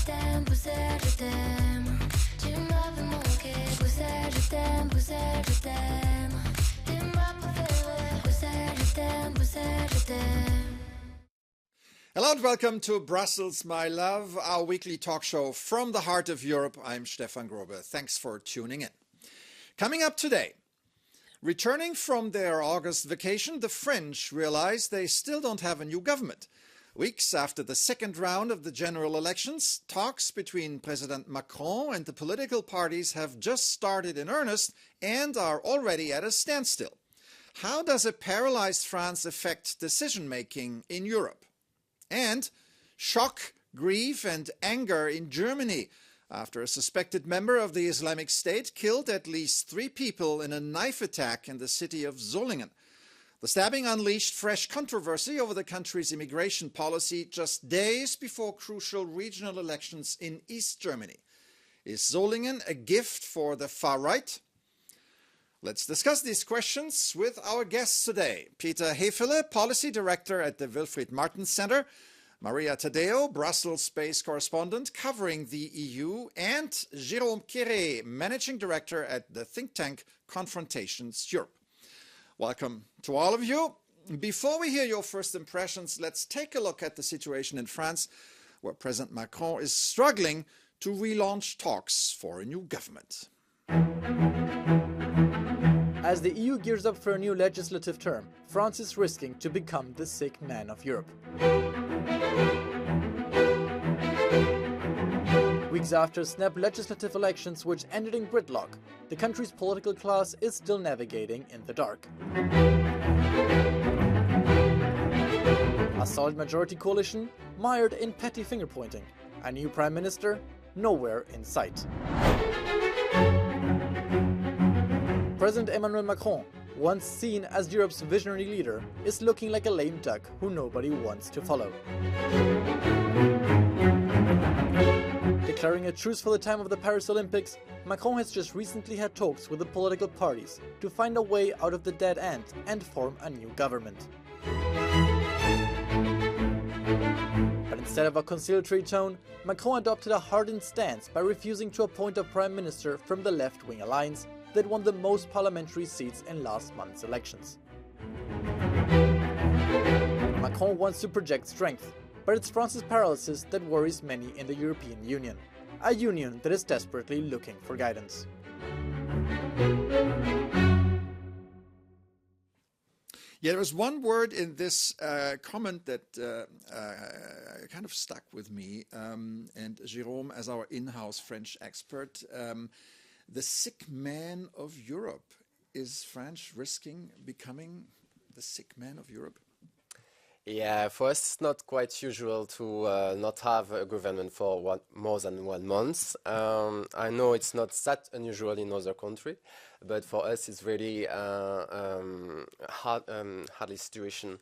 t'aime, Bruxelles, je t'aime. Tu m'avais manqué, Bruxelles, je t'aime, Bruxelles, je t'aime. T'es ma préférée, Bruxelles, je t'aime, Bruxelles, je t'aime. Hello and welcome to Brussels, my love, our weekly talk show from the heart of Europe. I'm Stefan Grobe. Thanks for tuning in. Coming up today, returning from their August vacation, the French realize they still don't have a new government. Weeks after the second round of the general elections, talks between President Macron and the political parties have just started in earnest and are already at a standstill. How does a paralyzed France affect decision-making in Europe? And shock, grief and anger in Germany after a suspected member of the Islamic State killed at least 3 people in a knife attack in the city of Solingen. The stabbing unleashed fresh controversy over the country's immigration policy just days before crucial regional elections in East Germany. Is Solingen a gift for the far right? Let's discuss these questions with our guests today. Peter Hefele, Policy Director at the Wilfried Martens Center, Maria Tadeo, Brussels Space Correspondent covering the EU, and Jérôme Quéré, Managing Director at the think tank Confrontations Europe. Welcome to all of you. Before we hear your first impressions, let's take a look at the situation in France, where President Macron is struggling to relaunch talks for a new government. As the EU gears up for a new legislative term, France is risking to become the sick man of Europe. Weeks after snap legislative elections which ended in gridlock, the country's political class is still navigating in the dark. A solid majority coalition mired in petty finger-pointing. A new prime minister nowhere in sight. President Emmanuel Macron, once seen as Europe's visionary leader, is looking like a lame duck who nobody wants to follow. Declaring a truce for the time of the Paris Olympics, Macron has just recently had talks with the political parties to find a way out of the dead end and form a new government. But instead of a conciliatory tone, Macron adopted a hardened stance by refusing to appoint a prime minister from the left-wing alliance that won the most parliamentary seats in last month's elections. Macron wants to project strength, but it's France's paralysis that worries many in the European Union, a union that is desperately looking for guidance. Yeah, there was one word in this comment that kind of stuck with me, and Jérôme, as our in-house French expert, the sick man of Europe. Is France risking becoming the sick man of Europe? Yeah, for us it's not quite usual to not have a government for more than 1 month. I know it's not that unusual in other countries, but for us it's really hardly situation.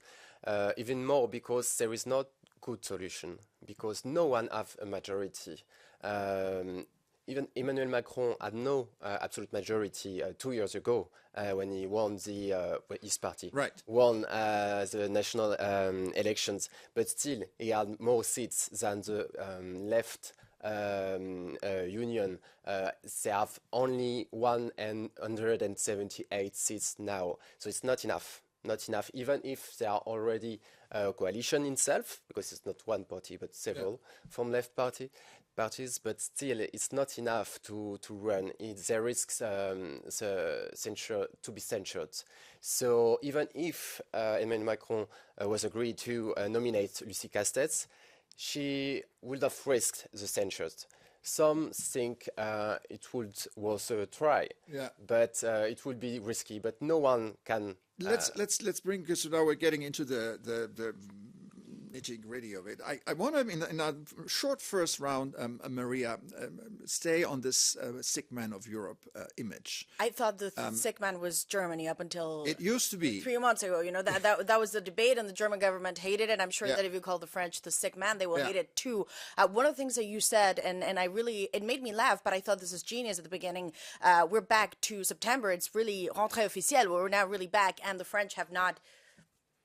Even more because there is not good solution, because no one have a majority. Even Emmanuel Macron had no absolute majority 2 years ago when he won his party won the national elections, but still he had more seats than the left union. They have only 178 seats now, so it's not enough. Not enough, even if they are already a coalition itself, because it's not one party but several from left parties, but still it's not enough to run. There risks censure to be censured. So even if Emmanuel Macron was agreed to nominate Lucie Castex, she would have risked the censures. Some think it would also try, but it would be risky. But no one can. Let's bring, because now we're getting into the nitty-gritty of it. I want to, in a short first round, Maria, stay on this sick man of Europe image. I thought the sick man was Germany up until it used to be 3 months ago. You know, that was the debate, and the German government hated it. I'm sure that if you call the French the sick man, they will hate it too. One of the things that you said, and it made me laugh, but I thought this is genius at the beginning. We're back to September. It's really rentrée officielle. We're now really back, and the French have not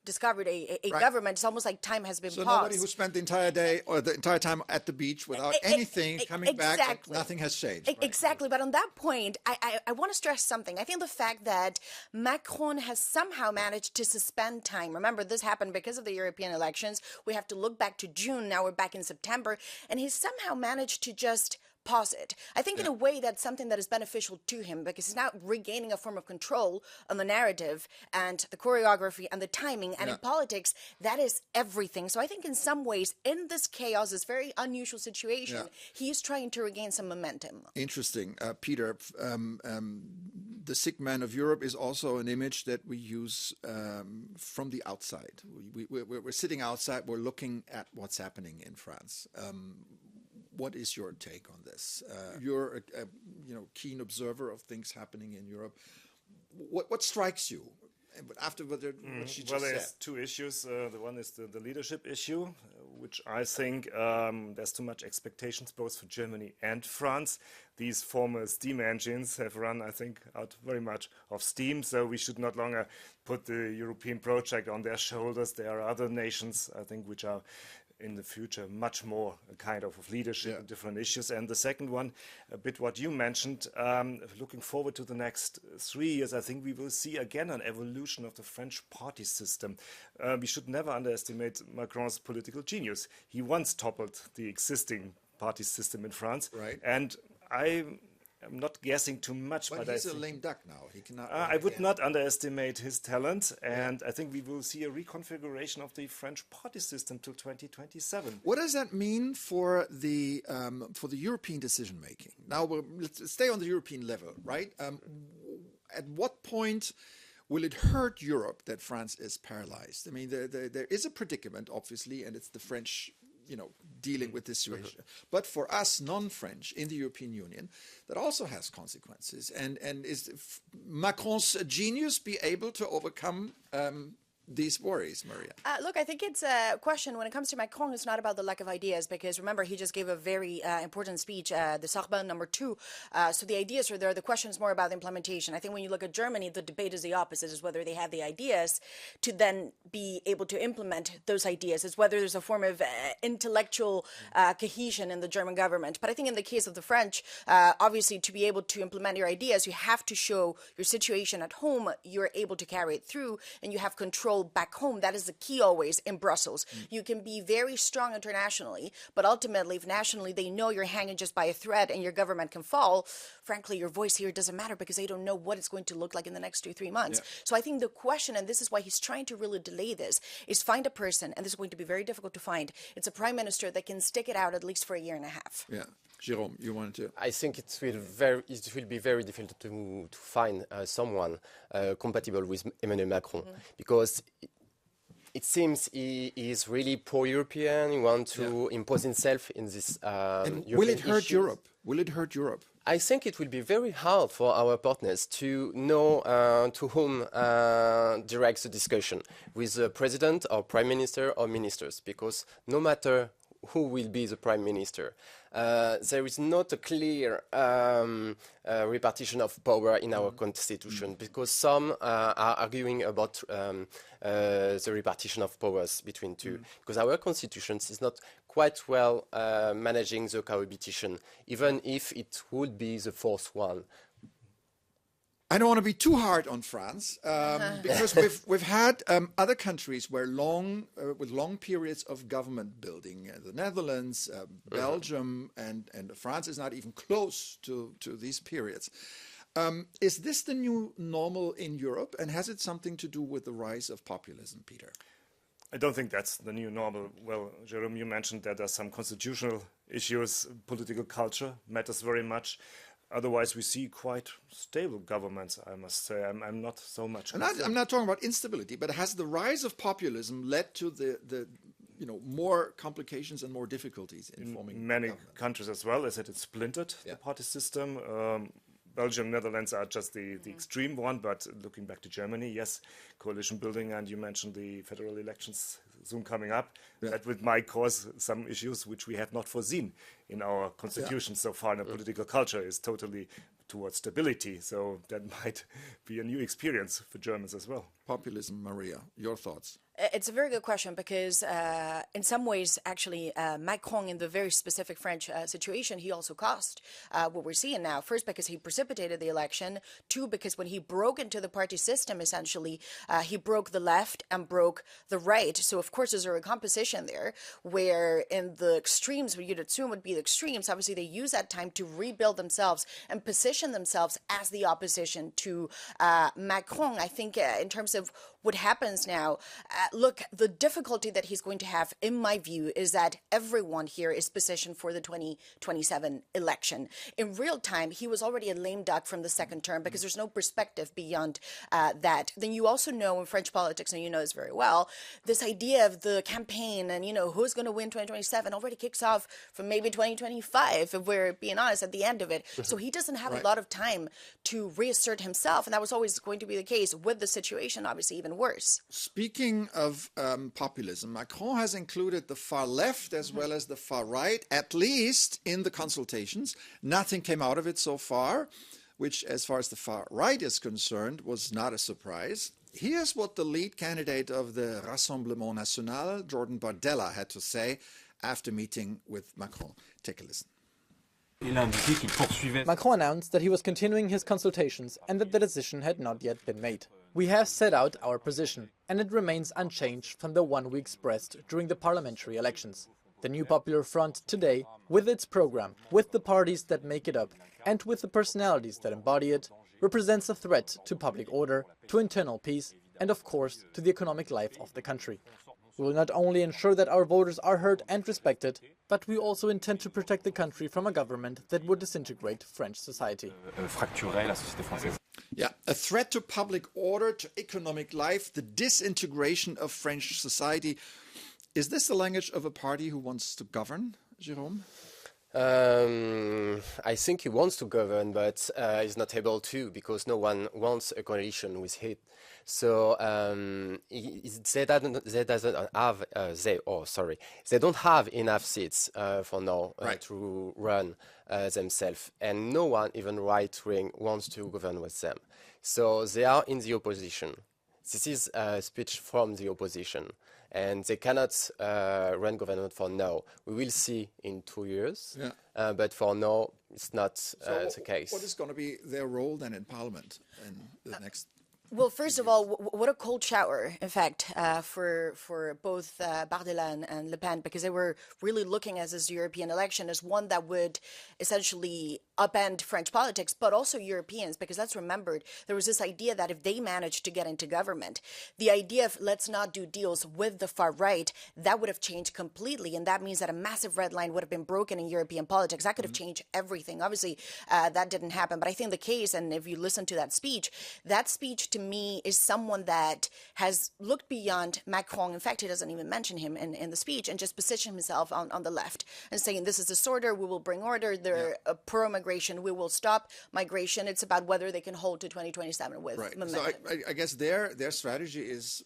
discovered a Right. government, it's almost like time has been So paused. nobody who spent the entire day or the entire time at the beach without anything coming back, exactly. nothing has changed. Right? Exactly. But on that point, I want to stress something. I think the fact that Macron has somehow managed to suspend time. Remember, this happened because of the European elections. We have to look back to June. Now we're back in September. And he's somehow managed to just pause it. I think in a way that's something that is beneficial to him because he's now regaining a form of control on the narrative and the choreography and the timing. And in politics, that is everything. So I think in some ways, in this chaos, this very unusual situation, he's trying to regain some momentum. Interesting. Peter, the sick man of Europe is also an image that we use from the outside. We're sitting outside, we're looking at what's happening in France. What is your take on this? You're a keen observer of things happening in Europe. What strikes you after what she just said? Well, there's two issues. The one is the leadership issue, which I think there's too much expectations both for Germany and France. These former steam engines have run, I think, out very much of steam, so we should not longer put the European project on their shoulders. There are other nations, I think, which are in the future much more a kind of leadership in different issues. And the second one, a bit what you mentioned, looking forward to the next 3 years, I think we will see again an evolution of the French party system. We should never underestimate Macron's political genius. He once toppled the existing party system in France. Right. And I'm not guessing too much, but he's I a think lame duck now. He cannot. I would not underestimate his talent, and I think we will see a reconfiguration of the French party system till 2027. What does that mean for the European decision making? Now, let's stay on the European level, right? At what point will it hurt Europe that France is paralyzed? I mean, there is a predicament, obviously, and it's the French dealing with this situation. But for us non-French in the European Union, that also has consequences. And is Macron's genius be able to overcome these worries, Maria? Look, I think it's a question when it comes to Macron, it's not about the lack of ideas because remember, he just gave a very important speech, the Sorbonne #2. So the ideas are there. The question is more about the implementation. I think when you look at Germany, the debate is the opposite, is whether they have the ideas to then be able to implement those ideas. It's whether there's a form of intellectual cohesion in the German government. But I think in the case of the French, obviously to be able to implement your ideas, you have to show your situation at home, you're able to carry it through, and you have control back home. That is the key always in Brussels. You can be very strong internationally, but ultimately, if nationally they know you're hanging just by a thread and your government can fall, frankly, your voice here doesn't matter because they don't know what it's going to look like in the next 2-3 months. So I think the question, and this is why he's trying to really delay this, is find a person, and this is going to be very difficult to find. It's a prime minister that can stick it out at least for 1.5 years. Yeah. Jérôme, you wanted to? I think it will be very difficult to find someone compatible with Emmanuel Macron because it seems he is really pro-European. He wants to impose himself in this. Will it hurt Europe? Will it hurt Europe? I think it will be very hard for our partners to know to whom directs the discussion with the president or prime minister or ministers, because no matter who will be the prime minister, there is not a clear repartition of power in our constitution, because some are arguing about the repartition of powers between two, because our constitution is not quite well managing the cohabitation, even if it would be the fourth one. I don't want to be too hard on France because we've had other countries where with long periods of government building, the Netherlands, Belgium, and France is not even close to these periods. Is this the new normal in Europe, and has it something to do with the rise of populism, Peter? I don't think that's the new normal. Well, Jérôme, you mentioned that there are some constitutional issues. Political culture matters very much. Otherwise, we see quite stable governments, I must say. I'm not so much. I'm not talking about instability, but has the rise of populism led to the more complications and more difficulties in forming many government? Countries as well? As it splintered the party system. Belgium, Netherlands are just the extreme one, but looking back to Germany, yes, coalition building, and you mentioned the federal elections soon coming up. That might cause some issues which we have not foreseen in our constitution so far. And the political culture is totally towards stability, so that might be a new experience for Germans as well. Populism, Maria, your thoughts? It's a very good question because in some ways, actually, Macron, in the very specific French situation, he also caused what we're seeing now. First, because he precipitated the election. Two, because when he broke into the party system, essentially, he broke the left and broke the right. So, of course, there's a recomposition there where in the extremes, what you'd assume would be the extremes, obviously they use that time to rebuild themselves and position themselves as the opposition to Macron. I think in terms of what happens now, look, the difficulty that he's going to have, in my view, is that everyone here is positioned for the 2027 election. In real time, he was already a lame duck from the second term because there's no perspective beyond that. Then you also know in French politics, and you know this very well, this idea of the campaign and, you know, who's going to win 2027 already kicks off from maybe 2025, if we're being honest, at the end of it. So he doesn't have a lot of time to reassert himself. And that was always going to be the case with the situation, obviously, even worse. Speaking of populism, Macron has included the far left as well as the far right, at least in the consultations. Nothing came out of it so far, which, as far as the far right is concerned, was not a surprise. Here's what the lead candidate of the Rassemblement National, Jordan Bardella, had to say after meeting with Macron. Take a listen. Macron announced that he was continuing his consultations and that the decision had not yet been made. We have set out our position, and it remains unchanged from the one we expressed during the parliamentary elections. The New Popular Front today, with its program, with the parties that make it up, and with the personalities that embody it, represents a threat to public order, to internal peace, and of course to the economic life of the country. We will not only ensure that our voters are heard and respected, but we also intend to protect the country from a government that would disintegrate French society. Yeah, a threat to public order, to economic life, the disintegration of French society. Is this the language of a party who wants to govern, Jérôme? I think he wants to govern, but he's not able to because no one wants a coalition with it. So they don't have enough seats for now to run themselves, and no one, even right wing, wants to govern with them. So they are in the opposition. This is a speech from the opposition, and they cannot run government for now. We will see in 2 years, but for now, it's not the case. What is going to be their role then in Parliament in the next? Well, first of all, what a cold shower, in fact, for both Bardella and Le Pen, because they were really looking at this European election as one that would essentially upend French politics, but also Europeans, because let's remember, there was this idea that if they managed to get into government, the idea of let's not do deals with the far right, that would have changed completely. And that means that a massive red line would have been broken in European politics. That could have changed everything. Obviously, that didn't happen. But I think the case, and if you listen to that speech to me is someone that has looked beyond Macron. In fact, he doesn't even mention him in the speech, and just position himself on the left and saying, this is disorder, we will bring order, they're pro-migration, we will stop migration. It's about whether they can hold to 2027 with momentum. So I guess their strategy is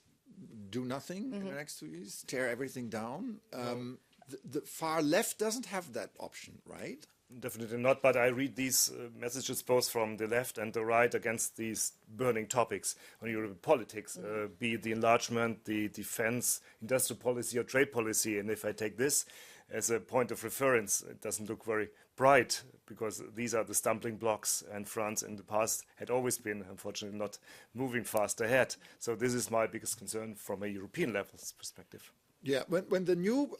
do nothing in the next 2 years, tear everything down. The far left doesn't have that option, right? Definitely not, but I read these messages both from the left and the right against these burning topics on European politics, be it the enlargement, the defense, industrial policy or trade policy. And if I take this as a point of reference, it doesn't look very bright because these are the stumbling blocks, and France in the past had always been, unfortunately, not moving fast ahead. So this is my biggest concern from a European level perspective. Yeah, when the new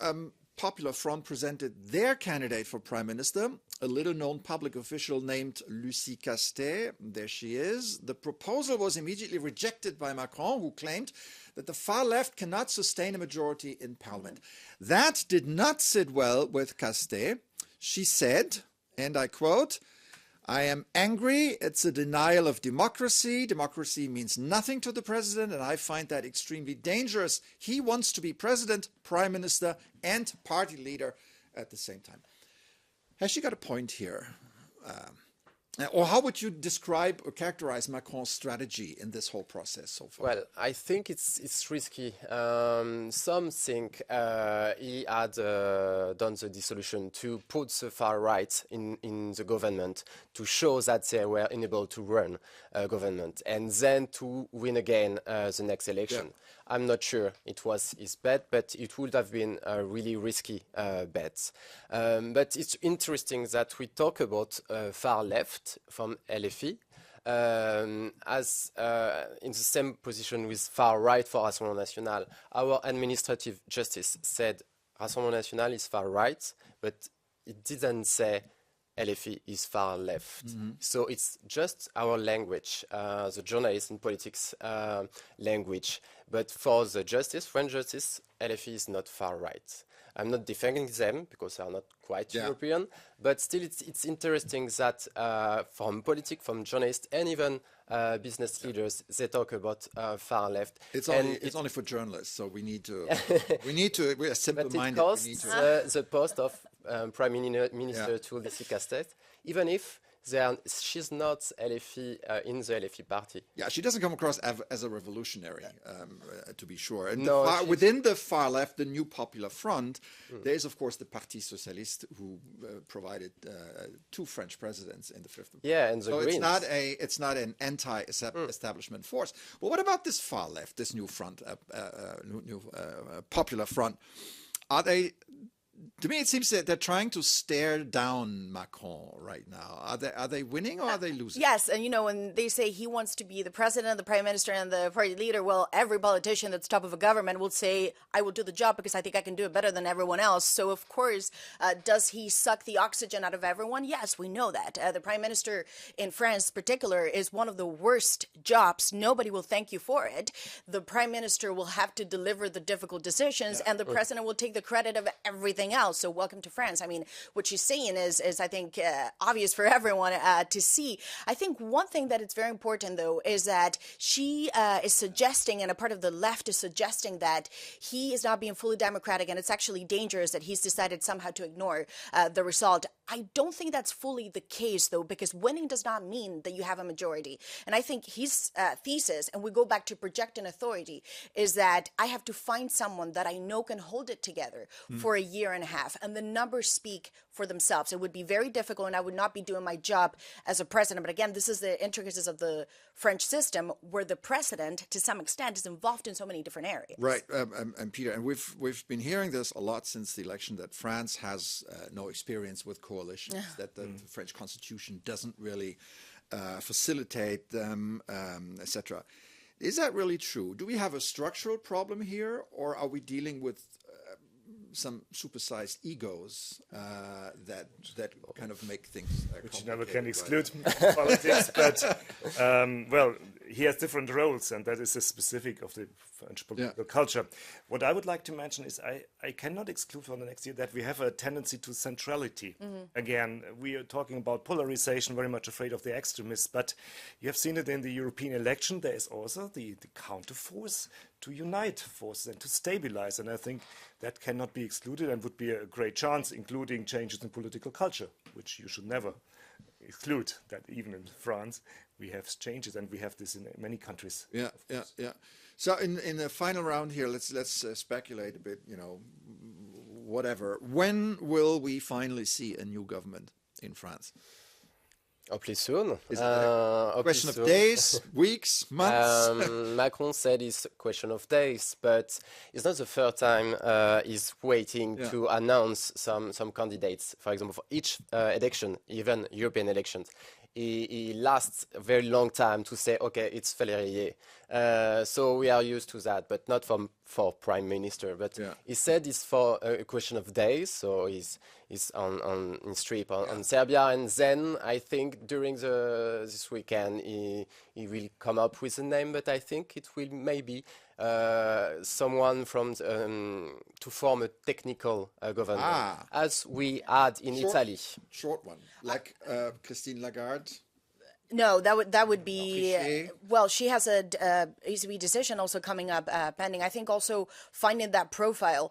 Popular Front presented their candidate for Prime Minister, a little-known public official named Lucie Castet, there she is, the proposal was immediately rejected by Macron, who claimed that the far left cannot sustain a majority in Parliament. That did not sit well with Castet. She said, and I quote, "I am angry. It's a denial of democracy. Democracy means nothing to the president, and I find that extremely dangerous. He wants to be president, prime minister, and party leader at the same time." Has she got a point here? Or how would you describe or characterize Macron's strategy in this whole process so far? Well, I think it's risky. Some think he had done the dissolution to put the far right in the government to show that they were unable to run a government and then to win again the next election. I'm not sure it was his bet, but it would have been a really risky bet. But it's interesting that we talk about far left from LFI, as in the same position with far right for Rassemblement National. Our administrative justice said Rassemblement National is far right, but it didn't say LFI is far left. So it's just our language, the journalist and politics language. But for the justice, French justice, LFI is not far right. I'm not defending them because they are not quite European, but still it's interesting that from politics, from journalists, and even business leaders, they talk about far left. It's only for journalists, so we need to we are simple-minded. But it costs the post of Prime Minister to Lucie Castet, even if she's not LFI in the LFI party. Yeah, she doesn't come across as a revolutionary, to be sure. And No, within the far left, the New Popular Front, there is, of course, the Parti Socialiste, who provided 2 French presidents in the 5th. Yeah, and the so Greens. it's not an anti-establishment force. Well, what about this far left, this new front, new Popular Front? Are they? To me, it seems that they're trying to stare down Macron right now. Are they winning or are they losing? Yes, and when they say he wants to be the president, the prime minister, and the party leader, well, every politician that's top of a government will say, I will do the job because I think I can do it better than everyone else. So, of course, does he suck the oxygen out of everyone? Yes, we know that. The prime minister in France, in particular, is one of the worst jobs. Nobody will thank you for it. The prime minister will have to deliver the difficult decisions, and the president will take the credit of everything else. So welcome to France. I mean, what she's saying is I think, obvious for everyone to see. I think one thing that it's very important, though, is that she is suggesting, and a part of the left is suggesting, that he is not being fully democratic, and it's actually dangerous that he's decided somehow to ignore the result. I don't think that's fully the case, though, because winning does not mean that you have a majority. And I think his thesis, and we go back to projecting authority, is that I have to find someone that I know can hold it together for a year and a half. And the numbers speak for themselves. It would be very difficult, and I would not be doing my job as a president. But again, this is the intricacies of the French system, where the president, to some extent, is involved in so many different areas. Right, and Peter, and we've been hearing this a lot since the election, that France has no experience with coalitions, that the French constitution doesn't really facilitate them, etc. Is that really true? Do we have a structural problem here, or are we dealing with some supersized egos that kind of make things which you never can exclude politics, but well, he has different roles, and that is a specific of the French political culture. What I would like to mention is I cannot exclude for the next year that we have a tendency to centrality. Again, we are talking about polarization, very much afraid of the extremists, but you have seen it in the European election. There is also the counterforce to unite forces and to stabilize, and I think that cannot be excluded and would be a great chance, including changes in political culture, which you should never exclude, that even in France we have changes, and we have this in many countries. Yeah. So in the final round here, let's speculate a bit, whatever. When will we finally see a new government in France? Hopefully soon. Is it a question of days, weeks, months? Macron said it's a question of days, but it's not the first time he's waiting to announce some candidates. For example, for each election, even European elections, he lasts a very long time to say, okay, it's Félérier. So we are used to that, but not for Prime Minister. But he said it's for a question of days, so he's in strip on Serbia, and then I think during this weekend he will come up with a name, but I think it will maybe someone from to form a technical government, as we had in Italy. Short one, like Christine Lagarde. No, that would be well. She has a ECB decision also coming up pending. I think also finding that profile,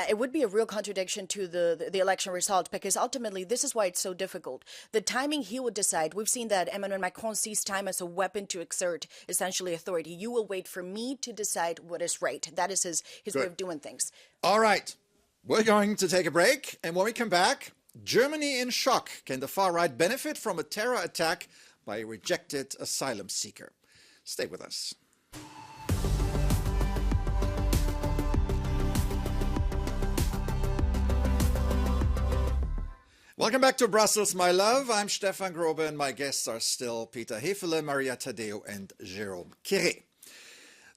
it would be a real contradiction to the election result, because ultimately this is why it's so difficult. The timing he would decide. We've seen that Emmanuel Macron sees time as a weapon to exert essentially authority. You will wait for me to decide what is right. That is his way of doing things. All right, we're going to take a break, and when we come back, Germany in shock. Can the far right benefit from a terror attack by a rejected asylum seeker? Stay with us. Welcome back to Brussels, my love. I'm Stefan Grobe, and my guests are still Peter Hefele, Maria Tadeo, and Jérôme Quéré.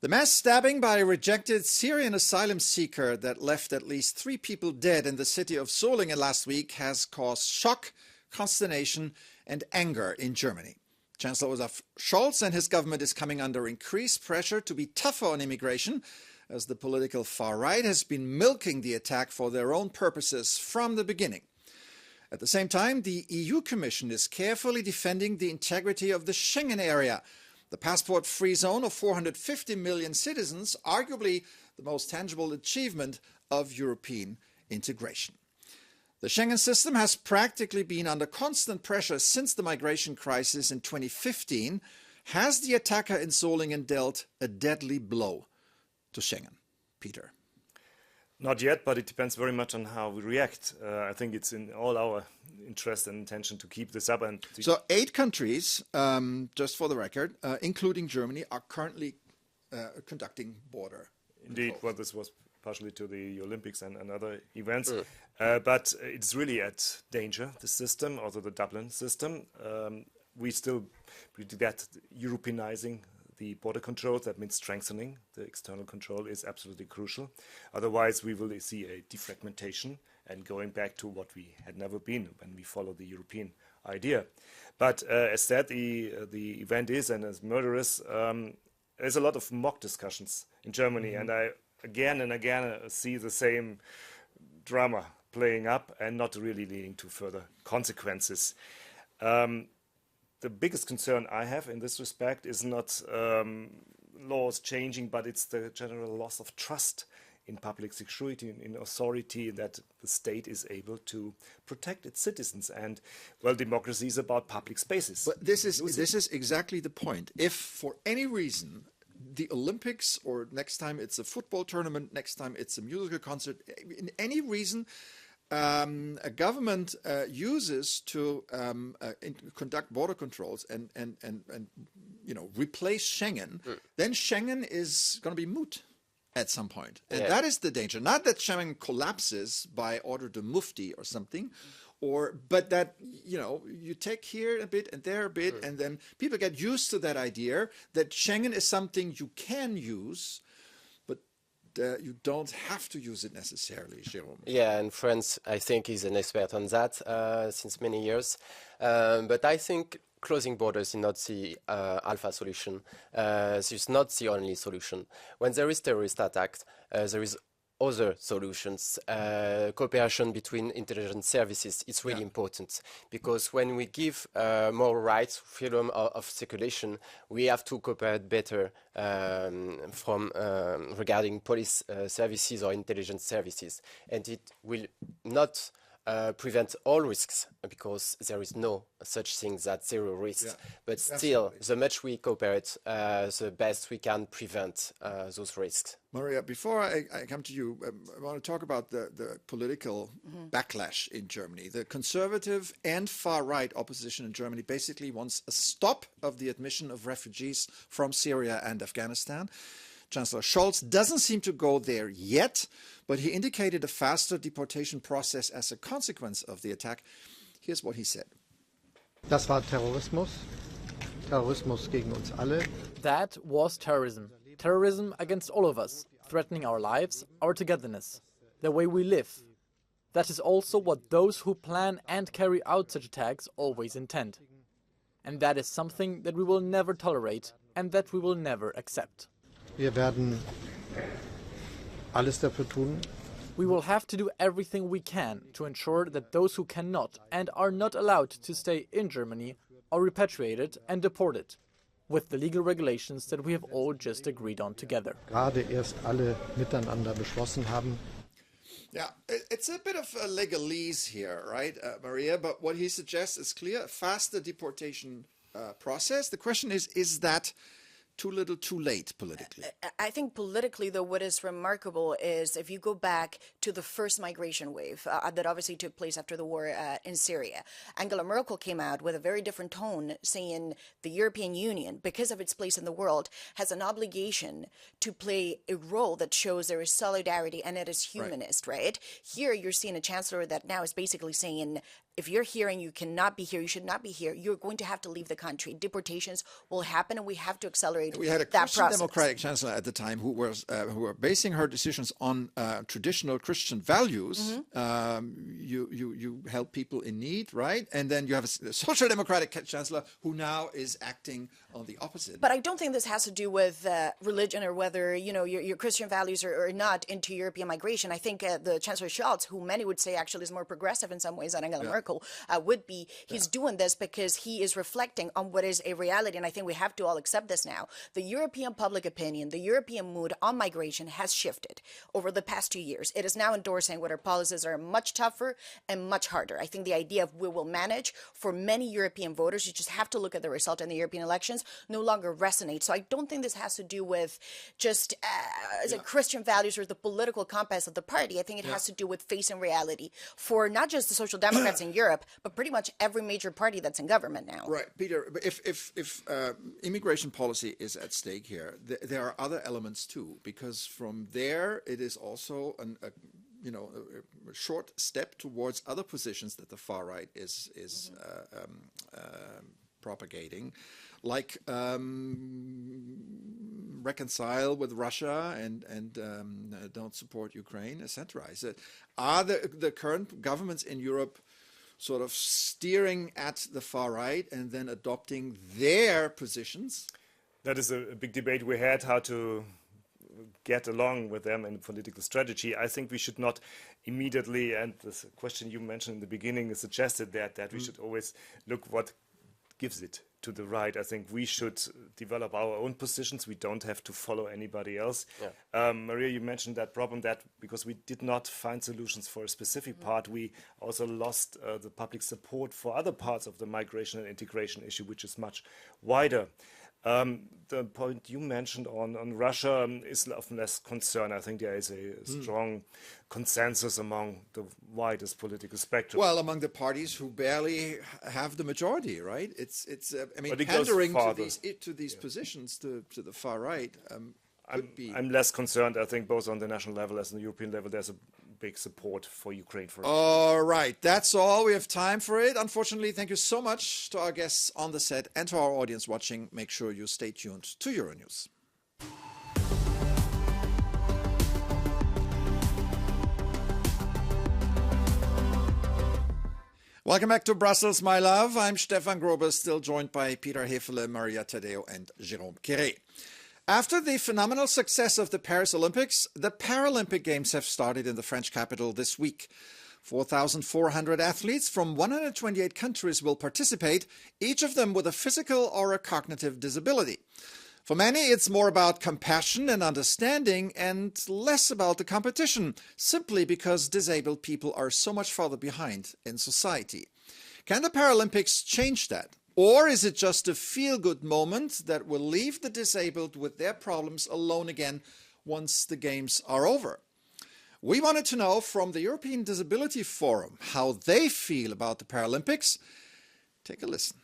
The mass stabbing by a rejected Syrian asylum seeker that left at least 3 people dead in the city of Solingen last week has caused shock, consternation, and anger in Germany. Chancellor Olaf Scholz and his government is coming under increased pressure to be tougher on immigration, as the political far right has been milking the attack for their own purposes from the beginning. At the same time, the EU Commission is carefully defending the integrity of the Schengen area, the passport-free zone of 450 million citizens, arguably the most tangible achievement of European integration. The Schengen system has practically been under constant pressure since the migration crisis in 2015. Has the attacker in Solingen dealt a deadly blow to Schengen? Peter. Not yet, but it depends very much on how we react. I think it's in all our interest and intention to keep this up. So 8 countries, just for the record, including Germany, are currently conducting border Indeed, well, this was partially to the Olympics and other events. But it's really at danger, the system, also the Dublin system. We still get Europeanizing the border controls. That means strengthening the external control is absolutely crucial. Otherwise, we will see a defragmentation and going back to what we had never been when we follow the European idea. But as said, the event is, and as murderous, there's a lot of mock discussions in Germany, and I again and again see the same drama playing up and not really leading to further consequences. The biggest concern I have in this respect is not laws changing, but it's the general loss of trust in public security, in authority, that the state is able to protect its citizens. And, well, democracy is about public spaces. But this is exactly the point. If for any reason the Olympics, or next time it's a football tournament, next time it's a musical concert, in any reason a government uses to conduct border controls and replace Schengen, then Schengen is going to be moot at some point. And that is the danger. Not that Schengen collapses by order to Mufti or something, but that, you take here a bit and there a bit, and then people get used to that idea that Schengen is something you can use, but you don't have to use it necessarily, Jérôme. Yeah, and France, I think, is an expert on that since many years. But I think closing borders is not the alpha solution. It's not the only solution. When there is terrorist attack, there is other solutions. Cooperation between intelligence services is really important, because when we give more rights, freedom of circulation, we have to cooperate better regarding police services or intelligence services, and it will not prevent all risks, because there is no such thing as zero risks. But still, the much we cooperate, the best we can prevent those risks. Maria, before I come to you, I want to talk about the political backlash in Germany. The conservative and far-right opposition in Germany basically wants a stop of the admission of refugees from Syria and Afghanistan. Chancellor Scholz doesn't seem to go there yet, but he indicated a faster deportation process as a consequence of the attack. Here's what he said. Das war Terrorismus. Terrorismus gegen uns alle. That was terrorism. Terrorism against all of us, threatening our lives, our togetherness, the way we live. That is also what those who plan and carry out such attacks always intend. And that is something that we will never tolerate and that we will never accept. Wir werden alles dafür tun. We will have to do everything we can to ensure that those who cannot and are not allowed to stay in Germany are repatriated and deported, with the legal regulations that we have all just agreed on together. Gerade erst alle miteinander beschlossen haben. Yeah, it's a bit of a legalese here, right, Maria? But what he suggests is clear: a faster deportation process. The question is that too little, too late politically? I think politically, though, what is remarkable is if you go back to the first migration wave that obviously took place after the war in Syria, Angela Merkel came out with a very different tone, saying the European Union, because of its place in the world, has an obligation to play a role that shows there is solidarity and it is humanist, right? Here you're seeing a chancellor that now is basically saying if you're here and you cannot be here, you should not be here, you're going to have to leave the country. Deportations will happen, and we have to accelerate We had a that Christian process. Democratic chancellor at the time who were basing her decisions on traditional Christian values. You help people in need, right? And then you have a Social Democratic chancellor who now is acting on the opposite. But I don't think this has to do with religion or whether your Christian values are not into European migration. I think the Chancellor Scholz, who many would say actually is more progressive in some ways than Angela Merkel would be, he's doing this because he is reflecting on what is a reality, and I think we have to all accept this now. The European public opinion, the European mood on migration has shifted over the past 2 years. It is now endorsing what our policies are much tougher and much harder. I think the idea of we will manage for many European voters, you just have to look at the result in the European elections, no longer resonates. So I don't think this has to do with just Christian values or the political compass of the party. I think it has to do with facing reality for not just the Social Democrats in Europe, but pretty much every major party that's in government now. Right, Peter. But if immigration policy is at stake here, there are other elements too, because from there it is also a short step towards other positions that the far right is propagating, like reconcile with Russia and don't support Ukraine, etc. Are the current governments in Europe sort of steering at the far right and then adopting their positions? That is a big debate we had, how to get along with them in political strategy. I think we should not immediately, and this question you mentioned in the beginning suggested that we should always look what gives it to the right. I think we should develop our own positions. We don't have to follow anybody else. Yeah. Maria, you mentioned that problem that because we did not find solutions for a specific part, we also lost the public support for other parts of the migration and integration issue, which is much wider. The point you mentioned on Russia is of less concern. I think there is a strong consensus among the widest political spectrum. Well, among the parties who barely have the majority, right? It's pandering to these positions to the far right. I'm less concerned. I think both on the national level as on the European level, there's a big support for Ukraine. All right, that's all. We have time for it. Unfortunately, thank you so much to our guests on the set and to our audience watching. Make sure you stay tuned to Euronews. Welcome back to Brussels, my love. I'm Stefan Grobe, still joined by Peter Hefele, Maria Tadeo, and Jérôme Quéré. After the phenomenal success of the Paris Olympics, the Paralympic Games have started in the French capital this week. 4,400 athletes from 128 countries will participate, each of them with a physical or a cognitive disability. For many, it's more about compassion and understanding and less about the competition, simply because disabled people are so much farther behind in society. Can the Paralympics change that? Or is it just a feel-good moment that will leave the disabled with their problems alone again once the games are over? We wanted to know from the European Disability Forum how they feel about the Paralympics. Take a listen.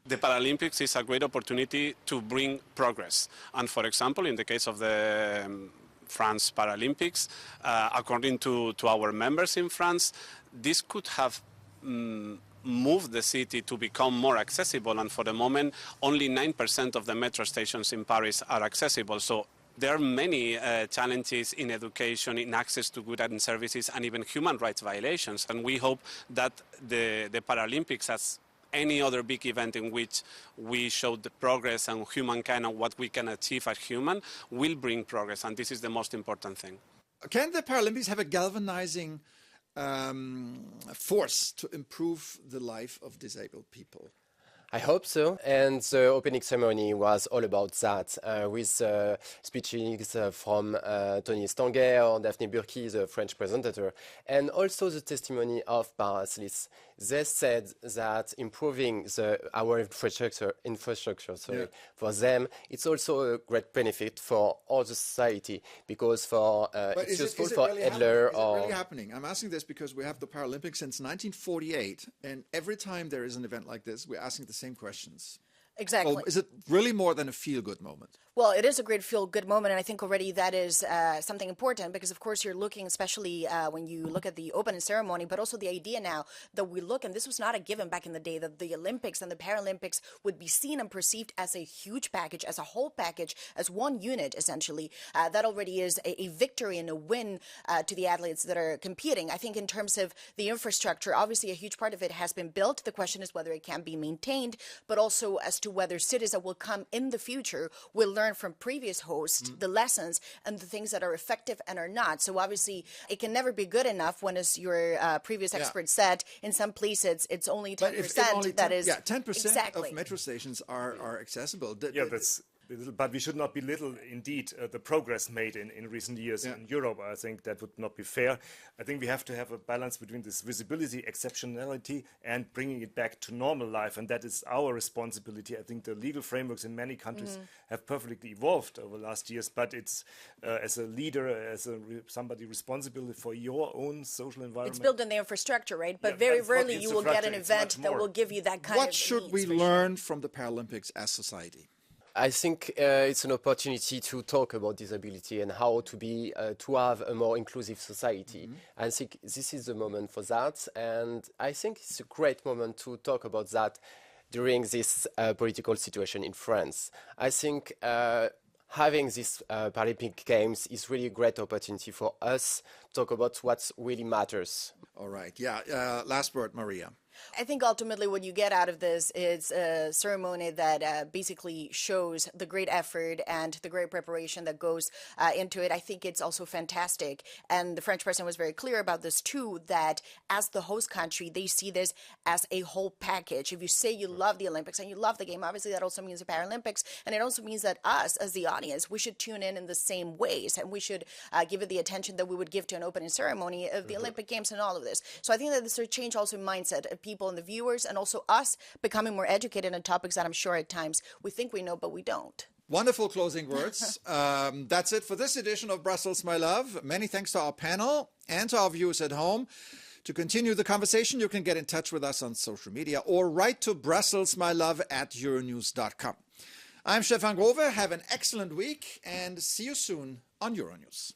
The Paralympics is a great opportunity to bring progress. And for example, in the case of the France Paralympics, according to our members in France, this could have move the city to become more accessible, and for the moment only 9% of the metro stations in Paris are accessible. So there are many challenges in education, in access to goods and services, and even human rights violations. And we hope that the Paralympics, as any other big event in which we show the progress and humankind and what we can achieve as human, will bring progress, and this is the most important thing. Can the Paralympics have a galvanizing force to improve the life of disabled people? I hope so, and the opening ceremony was all about that, with speeches from Tony Stanguet or Daphne Burki, the French presenter, and also the testimony of paralysis. They said that improving our infrastructure for them, it's also a great benefit for all the society, because it's useful for Adler. Is it really happening? I'm asking this because we have the Paralympics since 1948, and every time there is an event like this, we're asking the same questions. Exactly. Or is it really more than a feel-good moment? Well, it is a great feel-good moment, and I think already that is something important because, of course, you're looking, especially when you look at the opening ceremony, but also the idea now that we look, and this was not a given back in the day, that the Olympics and the Paralympics would be seen and perceived as a huge package, as a whole package, as one unit, essentially. That already is a victory and a win to the athletes that are competing. I think in terms of the infrastructure, obviously a huge part of it has been built. The question is whether it can be maintained, but also as to whether cities that will come in the future will learn from previous hosts the lessons and the things that are effective and are not. So obviously it can never be good enough when, as your previous expert said, in some places it's only 10% that is... Yeah, 10% exactly. of metro stations are accessible. That's little, but we should not belittle indeed the progress made in recent years in Europe. I think that would not be fair. I think we have to have a balance between this visibility, exceptionality, and bringing it back to normal life, and that is our responsibility. I think the legal frameworks in many countries have perfectly evolved over the last years, but it's as a leader, as somebody responsible for your own social environment. It's built in the infrastructure, right? But very rarely you will get an event that will give you that kind of What should we learn from the Paralympics as society? I think it's an opportunity to talk about disability and how to have a more inclusive society. I think this is the moment for that, and I think it's a great moment to talk about that during this political situation in France. I think having these Paralympic Games is really a great opportunity for us to talk about what really matters. All right. Yeah. Last word, Maria. I think ultimately what you get out of this is a ceremony that basically shows the great effort and the great preparation that goes into it. I think it's also fantastic. And the French president was very clear about this too, that as the host country, they see this as a whole package. If you say you love the Olympics and you love the game, obviously that also means the Paralympics. And it also means that us as the audience, we should tune in the same ways, and we should give it the attention that we would give to an opening ceremony of the Olympic Games and all of this. So I think that this will change also mindset of people and the viewers, and also us becoming more educated on topics that I'm sure at times we think we know, but we don't. Wonderful closing words. That's it for this edition of Brussels, my love. Many thanks to our panel and to our viewers at home. To continue the conversation, you can get in touch with us on social media or write to brusselsmylove@euronews.com. I'm Stefan Grove. Have an excellent week and see you soon on Euronews.